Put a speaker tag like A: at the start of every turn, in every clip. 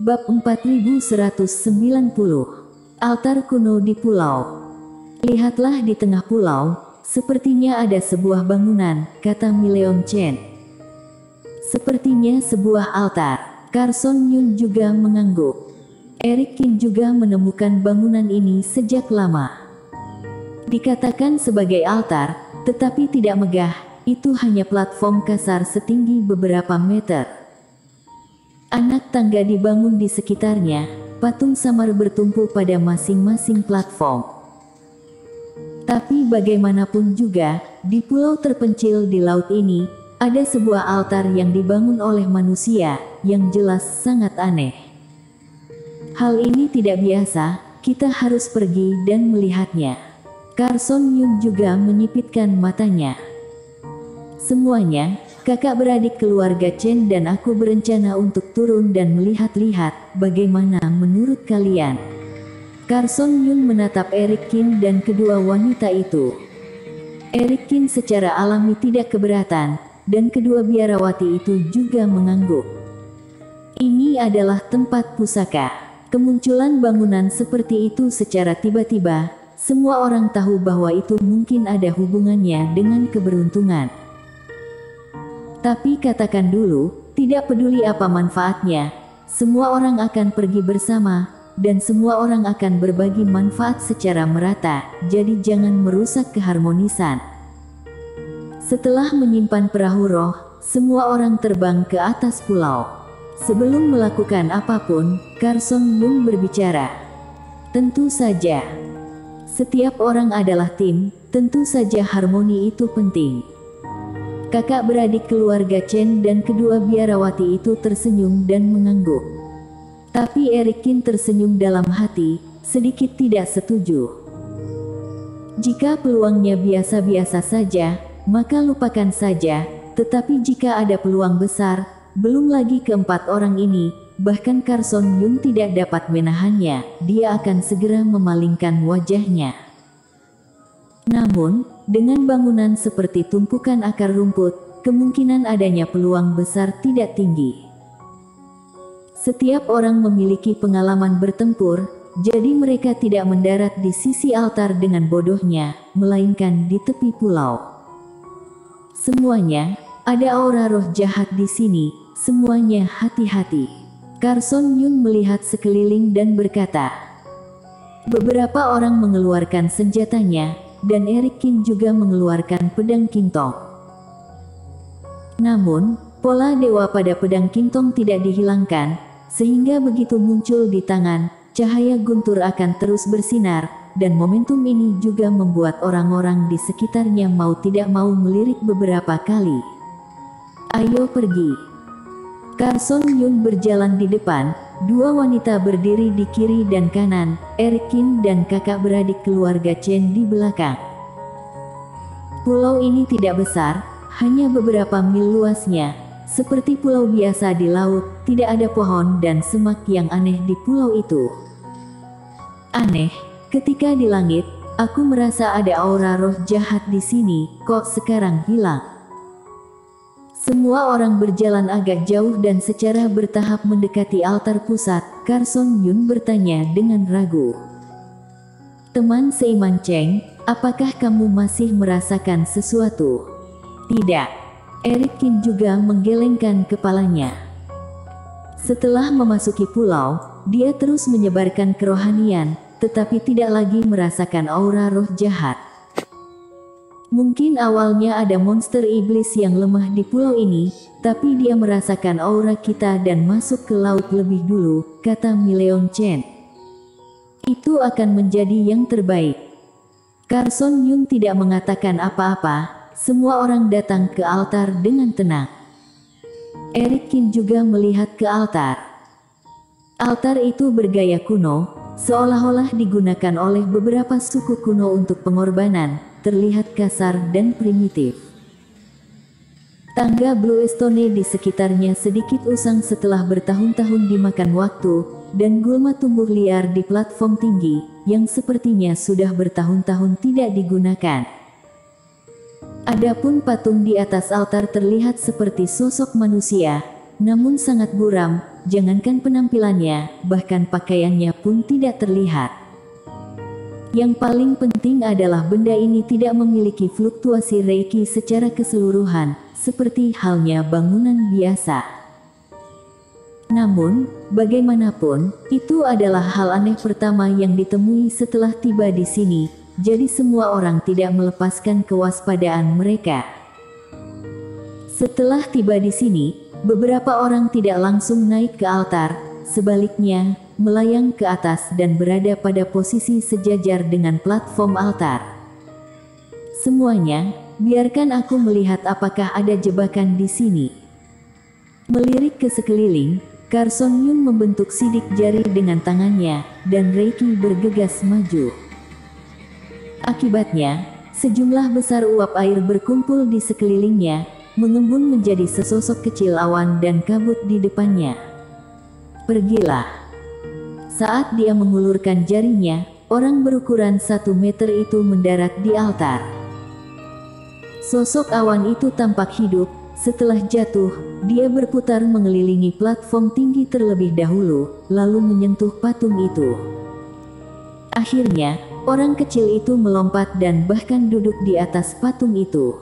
A: Bab 4190. Altar kuno di pulau. Lihatlah di tengah pulau, sepertinya ada sebuah bangunan, kata Mileon Chen. Sepertinya sebuah altar. Carson Yun juga mengangguk. Eric Kin juga menemukan bangunan ini sejak lama. Dikatakan sebagai altar, tetapi tidak megah, itu hanya platform kasar setinggi beberapa meter. Anak tangga dibangun di sekitarnya, patung samar bertumpu pada masing-masing platform. Tapi bagaimanapun juga, di pulau terpencil di laut ini, ada sebuah altar yang dibangun oleh manusia, yang jelas sangat aneh. Hal ini tidak biasa, kita harus pergi dan melihatnya. Carson Yun juga menyipitkan matanya. Semuanya, kakak beradik keluarga Chen dan aku berencana untuk turun dan melihat-lihat, bagaimana menurut kalian? Carson Yun menatap Eric Kin dan kedua wanita itu. Eric Kin secara alami tidak keberatan, dan kedua biarawati itu juga mengangguk. Ini adalah tempat pusaka. Kemunculan bangunan seperti itu secara tiba-tiba, semua orang tahu bahwa itu mungkin ada hubungannya dengan keberuntungan. Tapi katakan dulu, tidak peduli apa manfaatnya, semua orang akan pergi bersama, dan semua orang akan berbagi manfaat secara merata, jadi jangan merusak keharmonisan. Setelah menyimpan perahu roh, semua orang terbang ke atas pulau. Sebelum melakukan apapun, Carson Yun berbicara. Tentu saja, setiap orang adalah tim, tentu saja harmoni itu penting. Kakak beradik keluarga Chen dan kedua biarawati itu tersenyum dan mengangguk. Tapi Eric Kin tersenyum dalam hati, sedikit tidak setuju. Jika peluangnya biasa-biasa saja, maka lupakan saja, tetapi jika ada peluang besar, belum lagi keempat orang ini, bahkan Carson Yun tidak dapat menahannya, dia akan segera memalingkan wajahnya. Namun, dengan bangunan seperti tumpukan akar rumput, kemungkinan adanya peluang besar tidak tinggi. Setiap orang memiliki pengalaman bertempur, jadi mereka tidak mendarat di sisi altar dengan bodohnya, melainkan di tepi pulau. Semuanya, ada aura roh jahat di sini, semuanya hati-hati. Carson Yun melihat sekeliling dan berkata. Beberapa orang mengeluarkan senjatanya, dan Eric Kin juga mengeluarkan pedang kintong. Namun, pola dewa pada pedang kintong tidak dihilangkan, sehingga begitu muncul di tangan, cahaya guntur akan terus bersinar, dan momentum ini juga membuat orang-orang di sekitarnya mau tidak mau melirik beberapa kali. Ayo pergi. Carson Yun berjalan di depan, dua wanita berdiri di kiri dan kanan, Eric Kin dan kakak beradik keluarga Chen di belakang. Pulau ini tidak besar, hanya beberapa mil luasnya, seperti pulau biasa di laut, tidak ada pohon dan semak yang aneh di pulau itu. Aneh, ketika di langit, aku merasa ada aura roh jahat di sini, kok sekarang hilang? Semua orang berjalan agak jauh dan secara bertahap mendekati altar pusat. Carson Yun bertanya dengan ragu. Teman seiman Cheng, apakah kamu masih merasakan sesuatu? Tidak. Eric Kin juga menggelengkan kepalanya. Setelah memasuki pulau, dia terus menyebarkan kerohanian, tetapi tidak lagi merasakan aura roh jahat. Mungkin awalnya ada monster iblis yang lemah di pulau ini, tapi dia merasakan aura kita dan masuk ke laut lebih dulu, kata Mileon Chen. Itu akan menjadi yang terbaik. Carson Yun tidak mengatakan apa-apa, semua orang datang ke altar dengan tenang. Eric Kin juga melihat ke altar. Altar itu bergaya kuno, seolah-olah digunakan oleh beberapa suku kuno untuk pengorbanan, terlihat kasar dan primitif. Tangga Bluestone di sekitarnya sedikit usang setelah bertahun-tahun dimakan waktu, dan gulma tumbuh liar di platform tinggi, yang sepertinya sudah bertahun-tahun tidak digunakan. Adapun patung di atas altar terlihat seperti sosok manusia, namun sangat buram, jangankan penampilannya, bahkan pakaiannya pun tidak terlihat. Yang paling penting adalah benda ini tidak memiliki fluktuasi Reiki secara keseluruhan, seperti halnya bangunan biasa. Namun, bagaimanapun, itu adalah hal aneh pertama yang ditemui setelah tiba di sini, jadi semua orang tidak melepaskan kewaspadaan mereka. Setelah tiba di sini, beberapa orang tidak langsung naik ke altar, sebaliknya, melayang ke atas dan berada pada posisi sejajar dengan platform altar. Semuanya, biarkan aku melihat apakah ada jebakan di sini. Melirik ke sekeliling, Carson Yun membentuk sidik jari dengan tangannya, dan Reiki bergegas maju. Akibatnya, sejumlah besar uap air berkumpul di sekelilingnya, mengembun menjadi sesosok kecil awan dan kabut di depannya. Pergilah. Saat dia mengulurkan jarinya, orang berukuran 1 meter itu mendarat di altar. Sosok awan itu tampak hidup. Setelah jatuh, dia berputar mengelilingi platform tinggi terlebih dahulu, lalu menyentuh patung itu. Akhirnya, orang kecil itu melompat dan bahkan duduk di atas patung itu.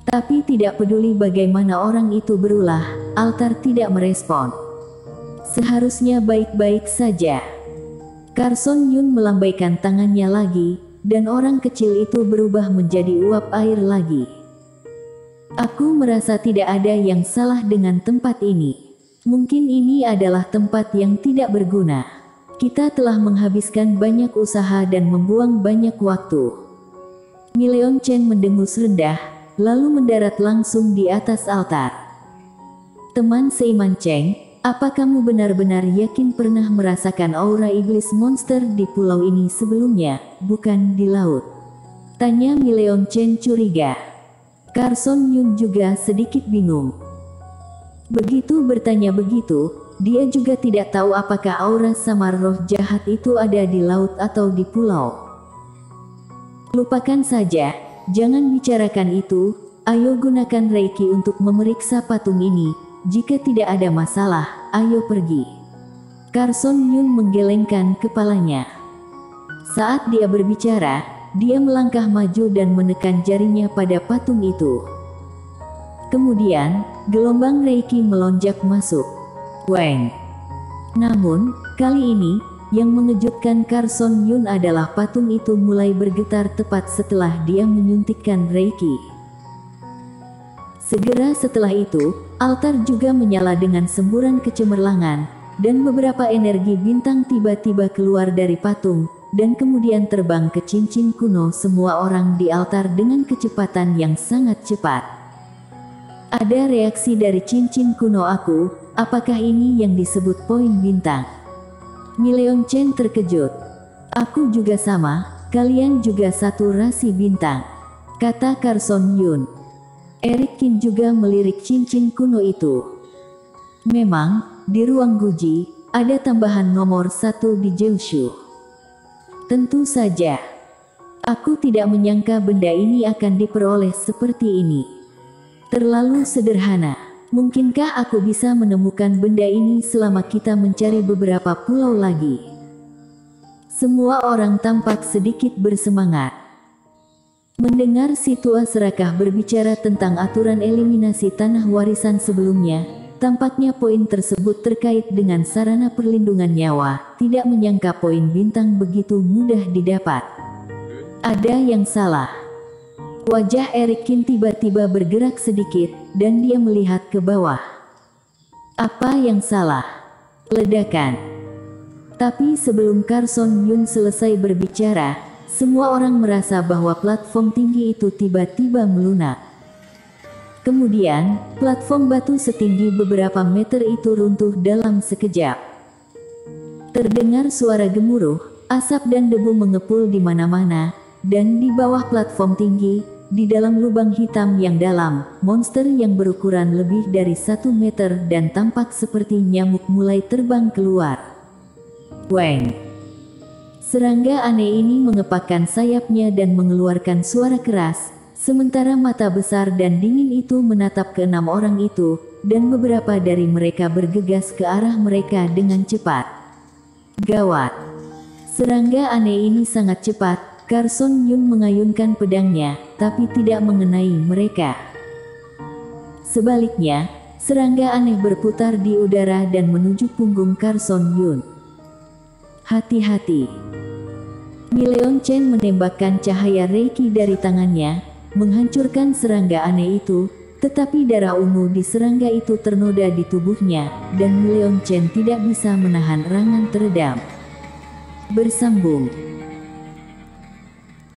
A: Tapi tidak peduli bagaimana orang itu berulah, altar tidak merespon. Seharusnya baik-baik saja. Carson Yun melambaikan tangannya lagi, dan orang kecil itu berubah menjadi uap air lagi. Aku merasa tidak ada yang salah dengan tempat ini. Mungkin ini adalah tempat yang tidak berguna. Kita telah menghabiskan banyak usaha dan membuang banyak waktu. Mileon Chen mendengus rendah, lalu mendarat langsung di atas altar. Teman seiman Cheng, apa kamu benar-benar yakin pernah merasakan aura iblis monster di pulau ini sebelumnya, bukan di laut? Tanya Mileon Chen curiga. Carson Yun juga sedikit bingung. Begitu bertanya begitu, dia juga tidak tahu apakah aura samar roh jahat itu ada di laut atau di pulau. Lupakan saja, jangan bicarakan itu, ayo gunakan Reiki untuk memeriksa patung ini, jika tidak ada masalah, ayo pergi. Carson Yun menggelengkan kepalanya. Saat dia berbicara, dia melangkah maju dan menekan jarinya pada patung itu. Kemudian, gelombang Reiki melonjak masuk. Weng. Namun, kali ini, yang mengejutkan Carson Yun adalah patung itu mulai bergetar tepat setelah dia menyuntikkan Reiki. Segera setelah itu, altar juga menyala dengan semburan kecemerlangan, dan beberapa energi bintang tiba-tiba keluar dari patung, dan kemudian terbang ke cincin kuno semua orang di altar dengan kecepatan yang sangat cepat. Ada reaksi dari cincin kuno aku, apakah ini yang disebut poin bintang? Mileon Chen terkejut. Aku juga sama, kalian juga satu rasi bintang, kata Carson Yun. Eric Qin juga melirik cincin kuno itu. Memang, di ruang Guji, ada tambahan nomor 1 di Jeushu. Tentu saja. Aku tidak menyangka benda ini akan diperoleh seperti ini. Terlalu sederhana. Mungkinkah aku bisa menemukan benda ini selama kita mencari beberapa pulau lagi? Semua orang tampak sedikit bersemangat. Mendengar si tua serakah berbicara tentang aturan eliminasi tanah warisan sebelumnya, tampaknya poin tersebut terkait dengan sarana perlindungan nyawa, tidak menyangka poin bintang begitu mudah didapat. Ada yang salah. Wajah Eric Qin tiba-tiba bergerak sedikit, dan dia melihat ke bawah. Apa yang salah? Ledakan. Tapi sebelum Carson Yun selesai berbicara, semua orang merasa bahwa platform tinggi itu tiba-tiba melunak. Kemudian, platform batu setinggi beberapa meter itu runtuh dalam sekejap. Terdengar suara gemuruh, asap dan debu mengepul di mana-mana, dan di bawah platform tinggi, di dalam lubang hitam yang dalam, monster yang berukuran lebih dari 1 meter dan tampak seperti nyamuk mulai terbang keluar. Weng! Serangga aneh ini mengepakkan sayapnya dan mengeluarkan suara keras. Sementara mata besar dan dingin itu menatap ke 6 orang itu, dan beberapa dari mereka bergegas ke arah mereka dengan cepat. Gawat! Serangga aneh ini sangat cepat. Carson Yun mengayunkan pedangnya, tapi tidak mengenai mereka. Sebaliknya, serangga aneh berputar di udara dan menuju punggung Carson Yun. Hati-hati! Mileon Chen menembakkan cahaya Reiki dari tangannya, menghancurkan serangga aneh itu, tetapi darah ungu di serangga itu ternoda di tubuhnya, dan Mileon Chen tidak bisa menahan erangan teredam. Bersambung.